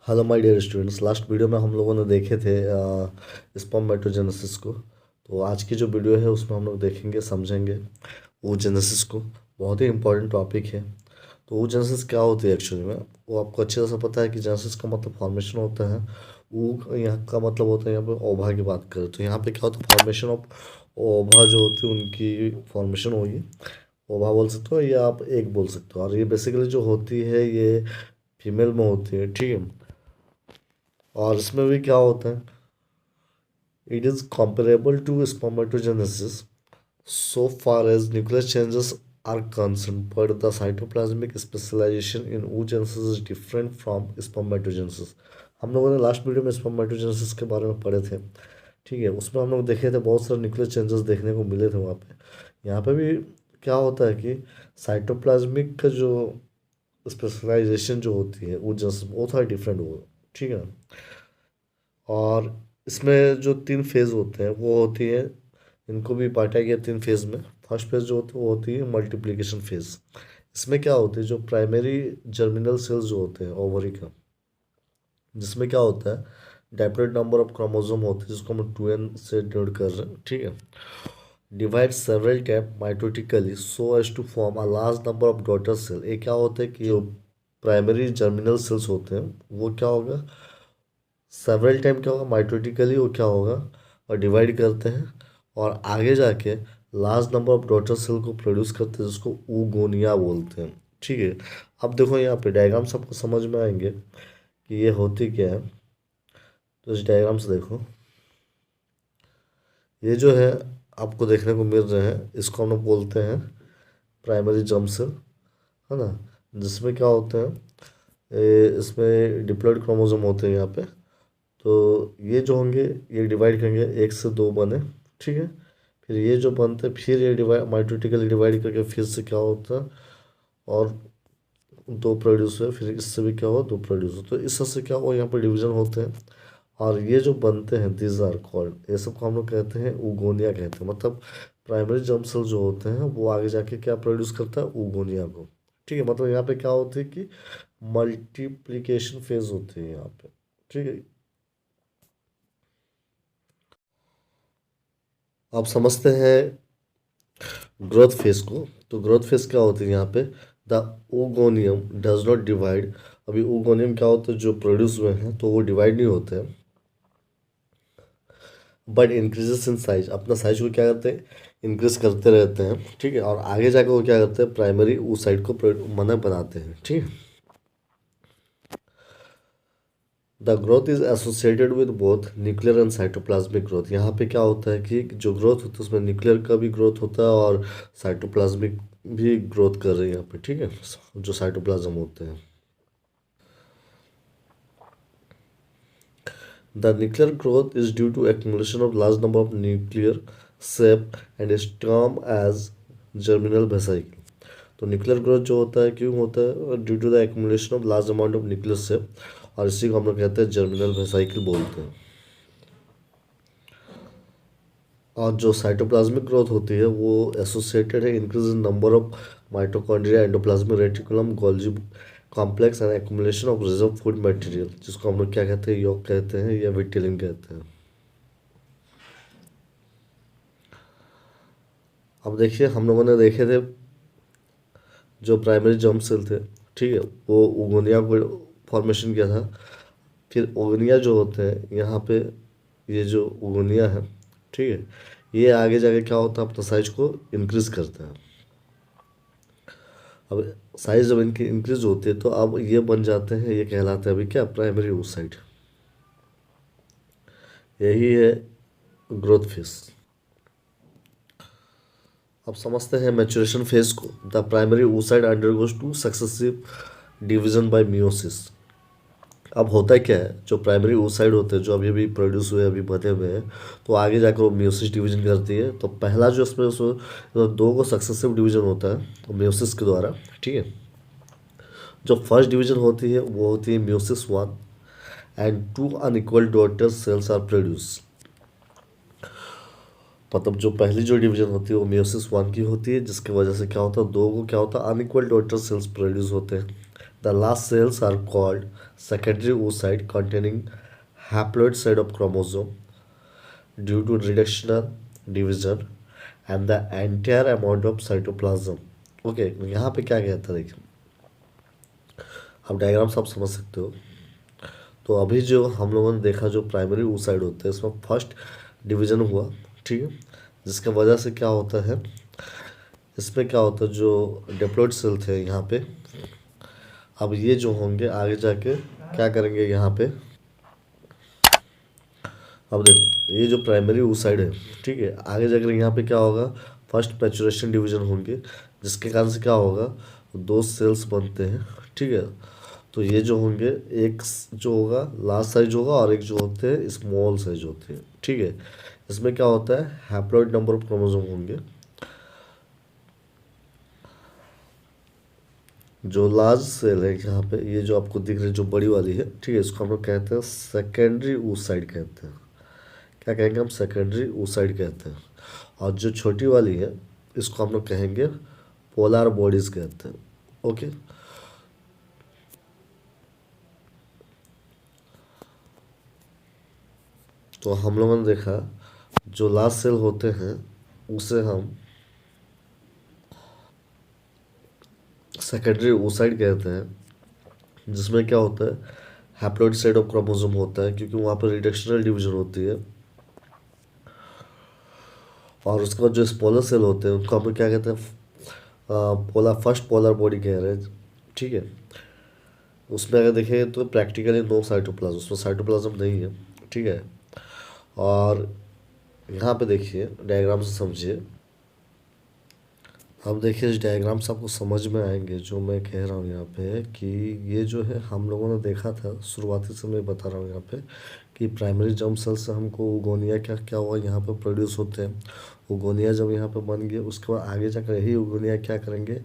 Hello my dear students. Last video में हम लोगों ने देखे थे स्पर्मेटोजेनेसिस को। तो आज की जो वीडियो है उसमें हम लोग देखेंगे, समझेंगे oogenesis को। बहुत ही इंपॉर्टेंट टॉपिक है। तो oogenesis क्या होती है एक्चुअली में, वो आपको अच्छे से पता है कि जेनेसिस का मतलब फॉर्मेशन होता है। वो यहाँ का मतलब होता है, यहाँ पे ओवा की बात करें तो यहाँ पे क्या होता है, फॉर्मेशन ऑफ ओवा जो होती है उनकी फॉर्मेशन होगी। ओवा बोल सकते हो या आप एक बोल सकते हो, और ये बेसिकली जो होती है ये फीमेल में होती है, ठीक है। और इसमें भी क्या होता है, it is comparable to spermatogenesis so far as nuclear changes are concerned, but the cytoplasmic specialization in oogenesis is different from spermatogenesis। हम लोगों ने लास्ट वीडियो में spermatogenesis के बारे में पढ़े थे, ठीक है। उसमें हम लोग देखे थे बहुत सारे न्यूक्लियर चेंजेस देखने को मिले थे वहाँ पे। यहाँ पे भी क्या होता है कि साइटोप्लाज्मिक का जो स्पेशलाइजेशन जो होती है oogenesis वो थोड़ा डिफरेंट होगा, ठीक है। और इसमें जो तीन फेज़ होते हैं वो होती है, इनको भी बांटा गया तीन फेज़ में। फर्स्ट फेज़ जो होती है वो होती है मल्टीप्लिकेशन फेज़। इसमें क्या होती है, जो प्राइमरी जर्मिनल सेल्स जो होते हैं ओवरी का, जिसमें क्या होता है डिफरेंट नंबर ऑफ क्रोमोसोम होते हैं जिसको हम 2n से डिनोट कर रहे हैं, ठीक है। Divide several type mitotically so as to form a large number of daughter cell. ये क्या होता है कि जो प्राइमरी जर्मिनल सेल्स होते हैं वो क्या होगा, सेवरल टाइम क्या होगा माइटोटिकली वो क्या होगा और डिवाइड करते हैं, और आगे जाके large number of daughter cell को प्रोड्यूस करते हैं जिसको ऊगोनिया बोलते हैं, ठीक है। अब देखो यहाँ पे डायग्राम सबको समझ में आएंगे कि ये होती क्या है। तो इस डायग्राम से देखो, ये जो है आपको देखने को मिल रहे हैं इसको हम लोग बोलते हैं प्राइमरी जर्म सेल, है ना। जिसमें क्या होते हैं, इसमें डिप्लॉइड क्रोमोसोम होते हैं यहाँ पे। तो ये जो होंगे ये डिवाइड करेंगे, एक से दो बने, ठीक है। फिर ये जो बनते हैं फिर ये डिवाइड माइटोटिकली डिवाइड करके फिर से क्या होता है और दो प्रोड्यूस हुए, फिर इससे भी क्या हुआ दो प्रोड्यूस हुआ। तो इस तरह से क्या हुआ, यहाँ पर डिवीजन होते हैं। और ये जो बनते हैं दिस आर कॉल्ड, ये सबको हम लोग कहते हैं ऊगोनिया कहते हैं। मतलब प्राइमरी जर्म सेल जो होते हैं वो आगे जाके क्या प्रोड्यूस करता है, ऊगोनिया को, ठीक है। मतलब यहाँ पे क्या होती है कि मल्टीप्लिकेशन फेज होती है यहाँ पे, ठीक है। आप समझते हैं ग्रोथ फेज को। तो ग्रोथ फेज क्या होती है यहाँ पे, the oogonium does not divide. अभी ओगोनियम क्या होता है, जो प्रोड्यूस हुए हैं तो वो डिवाइड नहीं होते हैं, बट इंक्रीजेस इन साइज, अपना साइज को क्या करते हैं इंक्रीज करते रहते हैं, ठीक है। और आगे जाकर वो क्या करते हैं प्राइमरी उस साइड को मना बनाते हैं, ठीक है। The growth is associated with both nuclear and cytoplasmic growth. यहाँ पे क्या होता है कि जो ग्रोथ होता है उसमें न्यूक्लियर का भी ग्रोथ होता है और साइटोप्लाज्मिक भी ग्रोथ कर रहे हैं यहाँ पे, ठीक है, जो साइटोप्लाज्म होते हैं। The nuclear growth is due to accumulation of large number of nuclear sap and is termed as germinal vesicle। तो न्यूक्लियर ग्रोथ जो होता है क्यों होता है, due to the accumulation of large amount of nuclear sap, और इसी को हम लोग कहते हैं जर्मिनल वेसाइकिल बोलते हैं। और जो साइटोप्लाज्मिक ग्रोथ होती है वो एसोसिएटेड है increase in number of mitochondria, endoplasmic reticulum, Golgi complex and accumulation of reserve food material, जिसको हम लोग क्या कहते हैं योग कहते हैं या विटिलिन कहते हैं। अब देखिए हम लोगों ने देखे थे जो प्राइमरी जर्म सेल थे, ठीक है, वो उगोनिया को फॉर्मेशन किया था। फिर ओगनिया जो होते हैं यहाँ पे, ये जो उगोनिया है, ठीक है, ये आगे जाके क्या होता है अपना साइज को इंक्रीज करते हैं। अब साइज जब इनकी इंक्रीज होती है तो अब ये बन जाते हैं, ये कहलाते हैं अभी क्या प्राइमरी oocyte। यही है ग्रोथ फेज। अब समझते हैं मैचुरेशन फेज को। The primary oocyte undergoes two successive division bye meiosis. अब होता है क्या है, जो प्राइमरी oocyte होते हैं जो अभी अभी प्रोड्यूस हुए अभी बने हुए हैं, तो आगे जाकर वो मियोसिस डिवीजन करती है। तो पहला जो उसमें तो दो को सक्सेसिव डिवीजन होता है मियोसिस के द्वारा, ठीक है। जो फर्स्ट डिवीजन होती है वो होती है meiosis one, and two unequal daughter cells are produce. मतलब जो पहली जो डिवीजन होती है वो मियोसिस वन की होती है, जिसकी वजह से क्या होता है दो को क्या होता है अनइक्वल डॉटर सेल्स प्रोड्यूस होते हैं। The last cells are called secondary oocyte containing haploid side of chromosome due to reductional division and the entire amount of cytoplasm. Okay यहाँ पे क्या कहता है देखिए, आप डायग्राम सब समझ सकते हो। तो अभी जो हम लोगों ने देखा जो प्राइमरी oocyte होते हैं इसमें फर्स्ट डिवीजन हुआ, ठीक है, जिसका वजह से क्या होता है, इसमें क्या होता है जो डिप्लॉइड सेल थे यहाँ पे, अब ये जो होंगे आगे जाके क्या करेंगे यहाँ पे, अब देखो ये जो प्राइमरी oocyte है, ठीक है, आगे जाकर यहाँ पे क्या होगा, फर्स्ट मैचुरेशन डिवीजन होंगे, जिसके कारण से क्या होगा, दो सेल्स बनते हैं, ठीक है। तो ये जो होंगे एक जो होगा लार्ज साइज होगा और एक जो होते हैं स्मॉल साइज होते हैं, ठीक है। इसमें क्या होता है, हैप्लॉइड नंबर ऑफ क्रोमोसोम होंगे। जो लार्ज सेल है यहाँ पे, ये जो आपको दिख रही है जो बड़ी वाली है, ठीक है, इसको हम लोग कहते हैं सेकेंडरी oocyte कहते हैं। क्या कहेंगे हम, सेकेंडरी oocyte कहते हैं। और जो छोटी वाली है इसको हम लोग कहेंगे पोलर बॉडीज कहते हैं। ओके, तो हम लोगों ने देखा जो लार्ज सेल होते हैं उसे हम सेकेंडरी oocyte कहते हैं, जिसमें क्या होता है, हैप्लॉइड साइड ऑफ क्रोमोसोम होता है, क्योंकि वहाँ पर रिडक्शनल डिवीजन होती है। और उसके बाद जो स्मॉलर सेल होते हैं उनको हम लोग क्या कहते हैं, पोलर, फर्स्ट पोलर बॉडी कह रहे हैं, ठीक है। उसमें अगर देखें तो प्रैक्टिकली नो साइटोप्लाज्म, उसमें साइटोप्लाज्म नहीं है, ठीक है। और यहाँ पे देखिए डायग्राम से समझिए, अब देखिए इस डायग्राम से आपको समझ में आएंगे जो मैं कह रहा हूँ यहाँ पे, कि ये जो है हम लोगों ने देखा था शुरुआती से, मैं बता रहा हूँ यहाँ पे कि प्राइमरी जर्म सेल से हमको उगोनिया क्या क्या हुआ यहाँ पे प्रोड्यूस होते हैं। उगोनिया जब यहाँ पे बन गए उसके बाद आगे जाकर यही उगोनिया क्या करेंगे,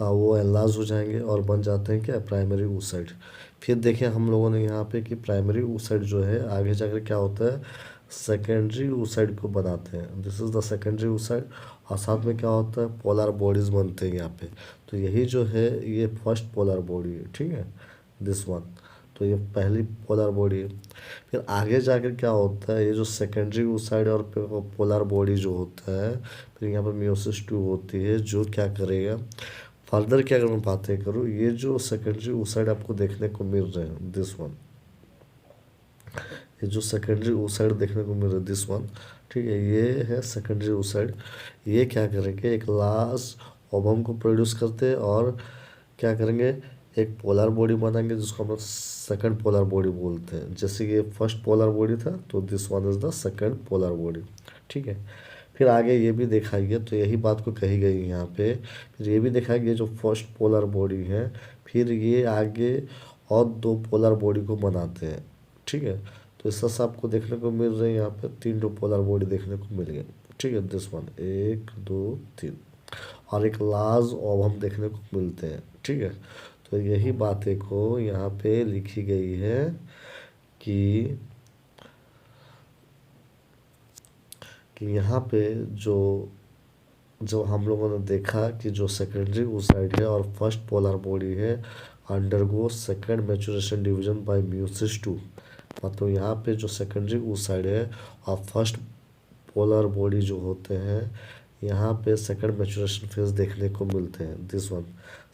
वो एनलार्ज हो जाएंगे और बन जाते हैं क्या, प्राइमरी oocyte। फिर देखिए हम लोगों ने यहाँ पे कि प्राइमरी oocyte जो है आगे जाकर क्या होता है, सेकेंडरी oocyte को बनाते हैं। This is the secondary oocyte। और साथ में क्या होता है, पोलर बॉडीज बनते हैं यहाँ पे। तो यही जो है ये फर्स्ट पोलर बॉडी है, ठीक है, दिस वन। तो ये पहली पोलर बॉडी है। फिर आगे जाकर क्या होता है, ये जो सेकेंडरी oocyte और पोलर बॉडी जो होता है, फिर यहाँ पर मियोसिस 2 होती है, जो क्या करेगा फर्दर, क्या अगर मैं बातें करूँ, ये जो सेकेंडरी oocyte आपको देखने को मिल रहे हैं, दिस वन, ये जो सेकेंडरी oocyte देखने को मिल रहा है, दिस वन, ठीक है, ये है सेकेंडरी oocyte। ये क्या करेंगे, एक लार्ज ओवम को प्रोड्यूस करते हैं और क्या करेंगे, एक पोलर बॉडी बनाएंगे जिसको हम लोग सेकंड पोलर बॉडी बोलते हैं। जैसे ये फर्स्ट पोलर बॉडी था तो this one is the second polar body, ठीक है। फिर आगे ये भी देखा गया, तो यही बात को कही गई यहाँ पे। फिर ये भी देखा गया जो फर्स्ट पोलर बॉडी है, फिर ये आगे और दो पोलर बॉडी को बनाते हैं, ठीक है। तो इस तरह से आपको देखने को मिल रहे हैं यहाँ पे 3 पोलर बॉडी देखने को मिल गए, ठीक है, दिस वन 1 2 3, और एक लार्ज ओवम देखने को मिलते हैं, ठीक है। तो यही बातें को यहाँ पे लिखी गई है कि यहाँ पे जो जो हम लोगों ने देखा कि जो सेकेंडरी oocyte है और फर्स्ट पोलर बॉडी है undergo second maturation division bye meiosis 2। मतलब यहाँ पे जो सेकेंडरी oocyte है और फर्स्ट पोलर बॉडी जो होते हैं, यहाँ पे सेकंड मैचुरेशन फेज देखने को मिलते हैं, दिस वन,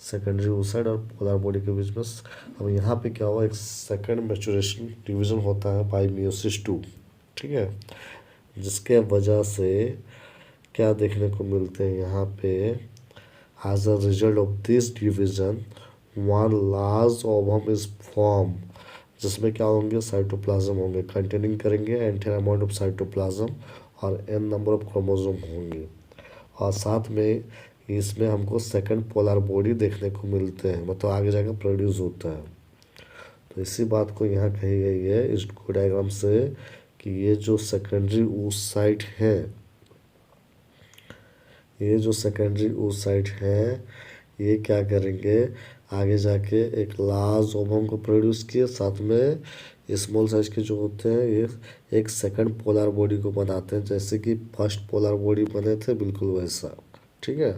सेकेंडरी oocyte और पोलर बॉडी के बीच में। अब यहाँ पे क्या हुआ, एक सेकंड मैचुरेशन डिवीजन होता है बाय मियोसिस 2, ठीक है, जिसके वजह से क्या देखने को मिलते हैं यहाँ पे, as a result of this division one large ovum is form, जिसमें क्या होंगे, साइटोप्लाज्म होंगे, कंटेनिंग करेंगे एंटायर अमाउंट ऑफ साइटोप्लाज्म और n नंबर ऑफ क्रोमोसोम होंगे। और साथ में इसमें हमको सेकंड पोलर बॉडी देखने को मिलते हैं, मतलब आगे जाकर प्रोड्यूस होता है। तो इसी बात को यहाँ कही गई है इस डायग्राम से कि ये जो सेकेंडरी oocyte है, ये जो सेकेंडरी oocyte है, ये क्या करेंगे, आगे जाके एक लार्ज ओवम को प्रोड्यूस किए, साथ में स्मॉल साइज के जो होते हैं ये एक सेकंड पोलर बॉडी को बनाते हैं, जैसे कि फर्स्ट पोलर बॉडी बने थे बिल्कुल वैसा, ठीक है।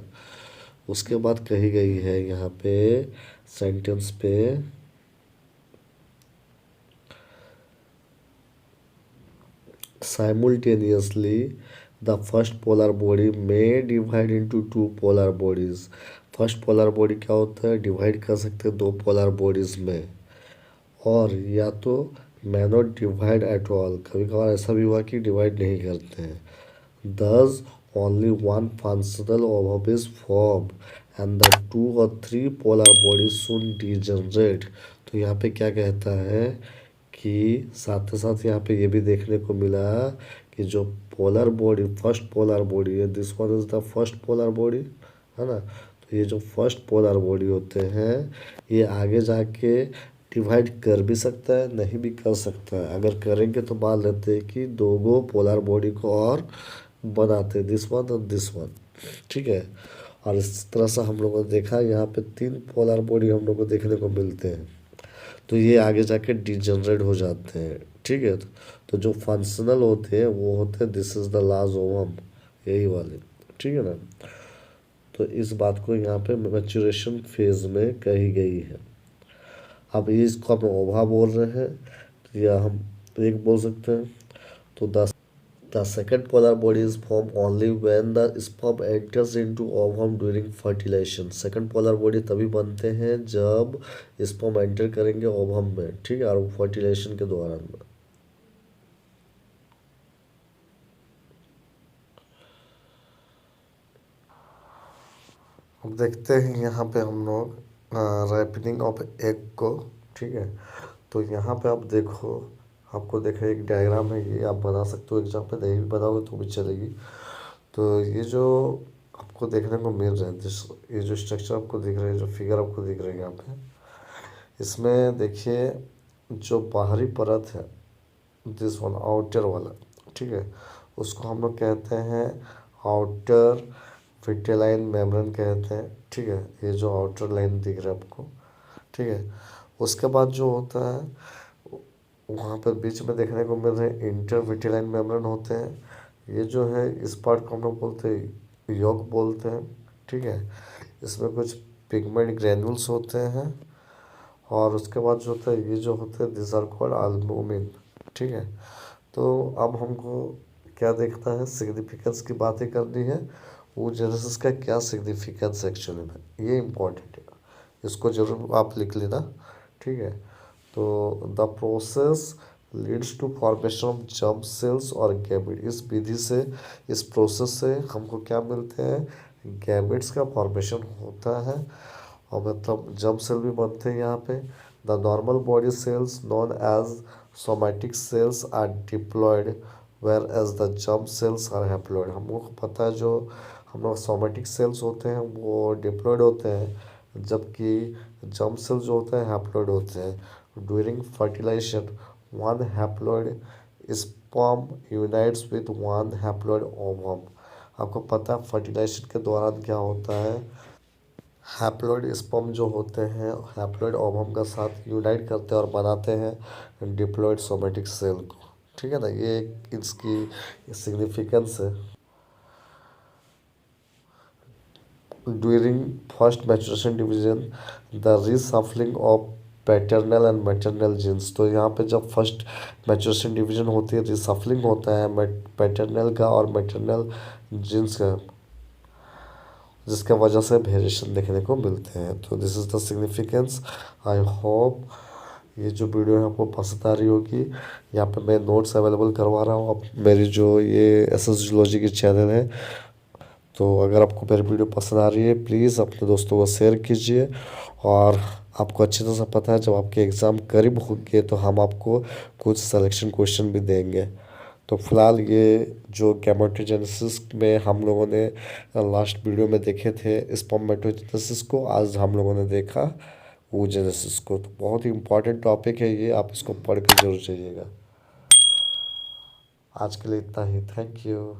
उसके बाद कही गई है यहाँ पे सेंटेंस पे साइमultaneously the first polar body may divide into two polar bodies। First polar body क्या होता है, डिवाइड कर सकते हैं दो पोलर बॉडीज में। और या तो may not divide at all, कभी कभार ऐसा भी हुआ कि डिवाइड नहीं करते हैं। thus only one functional orb is formed and the two or three polar bodies soon degenerate। तो यहाँ पे क्या कहता है कि साथ ही साथ यहाँ पे ये भी देखने को मिला कि जो polar body, first polar body है, this one is the first polar body, है ना। तो ये जो फर्स्ट पोलर बॉडी होते हैं ये आगे जाके डिवाइड कर भी सकता है, नहीं भी कर सकता है। अगर करेंगे तो मान लेते हैं कि दो गो पोलर बॉडी को और बनाते हैं, दिस वन और दिस वन, ठीक है। और इस तरह से हम लोगों ने देखा यहाँ पे तीन पोलर बॉडी हम लोग को देखने को मिलते हैं। तो ये आगे जाके डिजनरेट हो जाते हैं, ठीक है। तो जो फंक्शनल होते हैं वो होते हैं this is the last ovum, यही वाले, ठीक है ना। तो इस बात को यहाँ पे मैच्योरेशन फेज में कही गई है। अब ये इसको हम ओवा बोल रहे हैं, तो या हम एक बोल सकते हैं। तो the second polar body is formed only when the sperm enters into ovum during fertilization। Second polar body तभी बनते हैं जब स्पर्म एंटर करेंगे ओवम में, ठीक है, और फर्टिलाइजेशन के दौरान में। अब देखते हैं यहाँ पे हम लोग रैपनिंग ऑफ एग को, ठीक है। तो यहाँ पे आप देखो, आपको देखा एक डायग्राम है, ये आप बना सकते हो एग्जाम पे, नहीं भी बनाओगे तो भी चलेगी। तो ये जो आपको देखने को मिल रहा है, ये जो स्ट्रक्चर आपको दिख रहा है, जो फिगर आपको दिख रहा है यहाँ पे, इसमें देखिए जो बाहरी परत है, दिस वन आउटर वाला, ठीक है, उसको हम लोग कहते हैं आउटर विटेलाइन मेम्ब्रेन कहते हैं, ठीक है। ये जो आउटर लाइन दिख रहा है आपको, ठीक है। उसके बाद जो होता है वहाँ पर बीच में देखने को मिल रहे हैं इंटरविटेलाइन मेम्ब्रेन होते हैं। ये जो है इस पार्ट को हम लोग बोलते हैं यॉक बोलते हैं, ठीक है। इसमें कुछ पिगमेंट ग्रेन्यूल्स होते हैं और उसके बाद जो होता है ये जो होते हैं दिस आर कॉल्ड एल्बुमिन, ठीक है। तो अब हमको क्या देखता है, सिग्निफिकेंस की बातें करनी है, वो जेनेसिस का क्या सिग्निफिकेंस एक्चुअली में, ये इम्पोर्टेंट है, इसको जरूर आप लिख लेना, ठीक है। तो the process leads to formation of germ cells और गैमेट। इस विधि से, इस प्रोसेस से हमको क्या मिलते हैं, गैमेट्स का फॉर्मेशन होता है, और मतलब जर्म सेल भी बनते हैं यहाँ पे। The normal body cells known as somatic cells are diploid whereas the germ cells are haploid. हम लोग को पता है जो हम लोग सोमैटिक सेल्स होते हैं वो डिप्लॉयड होते हैं, जबकि जर्म सेल जो होते हैं हैप्लॉयड होते हैं। During fertilisation one haploid sperm unites with one haploid ovum. आपको पता है फर्टिलाइजेशन के दौरान क्या होता है, हैप्लॉयड स्पर्म जो होते हैं हैप्लॉयड ओवम का साथ यूनाइट करते हैं और बनाते हैं डिप्लॉयड सोमैटिक सेल को, ठीक है ना। ये इसकी सिग्निफिकेंस है। During first maturation division the reshuffling of paternal and maternal genes. तो यहाँ पे जब फर्स्ट मैच्योरेशन डिवीजन होती है, रीसफलिंग होता है पैटर्नल का और मैटरनल जीन्स का, जिसके वजह से वेरिएशन देखने को मिलते हैं। तो this is the significance. I hope ये जो वीडियो है आपको पसंद आ रही होगी। यहाँ पे मैं नोट्स अवेलेबल करवा रहा हूँ। अब मेरी जो ये एसएस जूलॉजी की चैनल है, तो अगर आपको मेरी वीडियो पसंद आ रही है प्लीज़ अपने दोस्तों को शेयर कीजिए। और आपको अच्छी तरह से पता है जब आपके एग्ज़ाम करीब होंगे तो हम आपको कुछ सिलेक्शन क्वेश्चन भी देंगे। तो फिलहाल ये जो गैमेटोजेनेसिस में हम लोगों ने लास्ट वीडियो में देखे थे स्पर्मेटोजेनेसिस को, आज हम लोगों ने देखा oogenesis को। तो बहुत ही इम्पोर्टेंट टॉपिक है ये, आप इसको पढ़ के जरूर जाइएगा। आज के लिए इतना ही, थैंक यू।